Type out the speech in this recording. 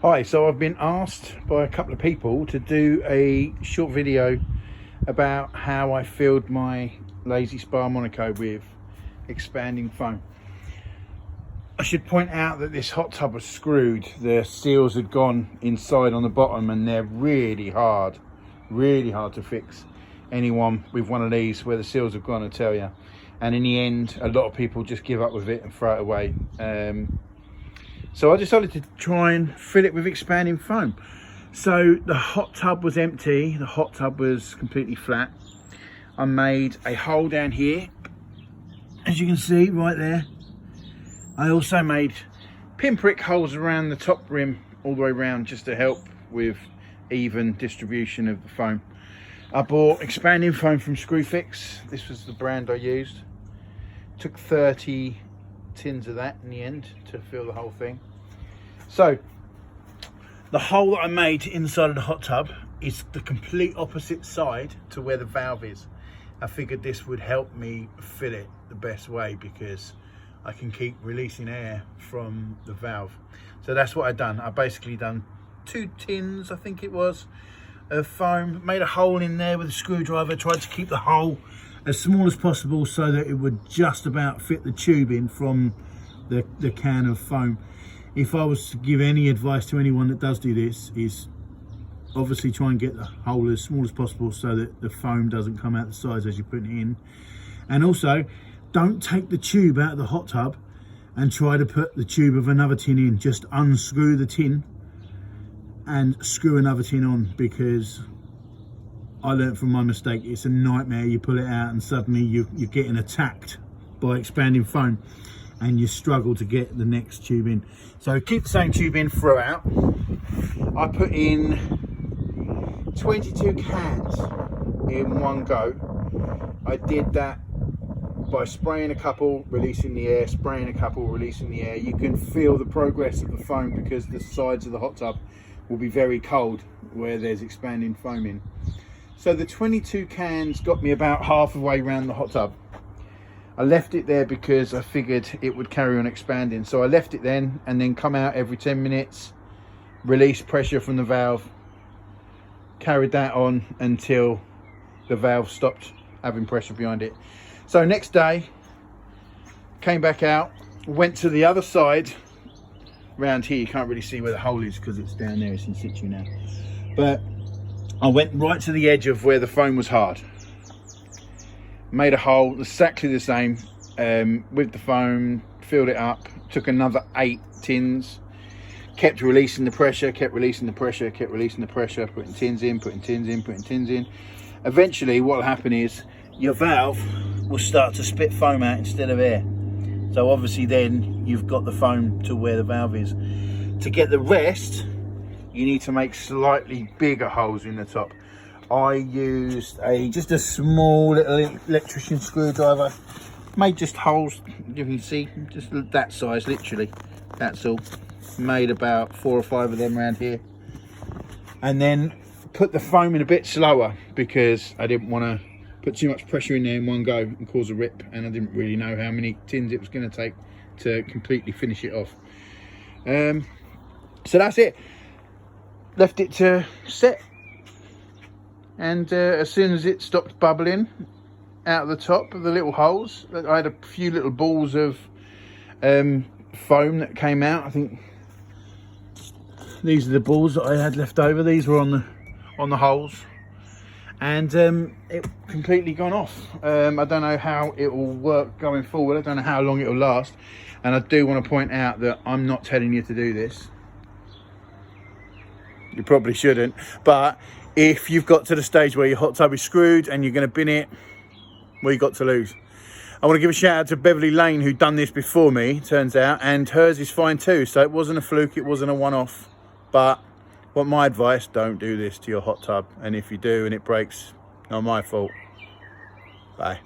Hi, so I've been asked by a couple of people to do a short video about how I filled my Lay Z Spa Monaco with expanding foam. I should point out that this hot tub was screwed. The seals had gone inside on the bottom and they're really hard to fix. Anyone with one of these where the seals have gone will tell you. And in the end, a lot of people just give up with it and throw it away. So I decided to try and fill it with expanding foam. So the hot tub was empty, the hot tub was completely flat. I made a hole down here, as you can see right there. I also made pinprick holes around the top rim all the way around just to help with even distribution of the foam. I bought expanding foam from Screwfix. This was the brand I used. Took 30 tins of that in the end to fill the whole thing. So the hole that I made inside of the hot tub is the complete opposite side to where the valve is. I figured this would help me fill it the best way because I can keep releasing air from the valve. So that's what I've done. I basically done 2 tins, I think it was, of foam, made a hole in there with a screwdriver, tried to keep the hole as small as possible so that it would just about fit the tube in from the can of foam. If I was to give any advice to anyone that does do this, is obviously try and get the hole as small as possible so that the foam doesn't come out the sides as you put it in. And also, don't take the tube out of the hot tub and try to put the tube of another tin in. Just unscrew the tin and screw another tin on, because I learned from my mistake. It's a nightmare. You pull it out and suddenly you're getting attacked by expanding foam and you struggle to get the next tube in. So keep the same tube in throughout. I put in 22 cans in one go. I did that by spraying a couple, releasing the air, spraying a couple, releasing the air. You can feel the progress of the foam because the sides of the hot tub will be very cold where there's expanding foam in. So the 22 cans got me about half the way around the hot tub. I left it there because I figured it would carry on expanding. So I left it then and then come out every 10 minutes, release pressure from the valve, carried that on until the valve stopped having pressure behind it. So next day, came back out, went to the other side. Round here, you can't really see where the hole is because it's down there, it's in situ now. But I went right to the edge of where the foam was hard. Made a hole exactly the same with the foam, filled it up, took another 8 tins, kept releasing the pressure, kept releasing the pressure, kept releasing the pressure, putting tins in, putting tins in, putting tins in. Eventually what will happen is your valve will start to spit foam out instead of air. So obviously then you've got the foam to where the valve is. To get the rest, you need to make slightly bigger holes in the top. I used just a small little electrician screwdriver, made just holes, you can see, just that size, literally, that's all. Made about 4 or 5 of them around here. And then put the foam in a bit slower because I didn't want to put too much pressure in there in one go and cause a rip, and I didn't really know how many tins it was going to take to completely finish it off. So that's it. Left it to set, and as soon as it stopped bubbling out of the top of the little holes, I had a few little balls of foam that came out. I think these are the balls that I had left over. These were on the holes, and it completely gone off. I don't know how it will work going forward. I don't know how long it will last, and I do want to point out that I'm not telling you to do this. You probably shouldn't, but if you've got to the stage where your hot tub is screwed and you're going to bin it, well, you got to lose. I want to give a shout out to Beverly Lane, who done this before me, turns out, and hers is fine too. So it wasn't a fluke, it wasn't a one-off. But what my advice, don't do this to your hot tub. And if you do and it breaks, not my fault. Bye.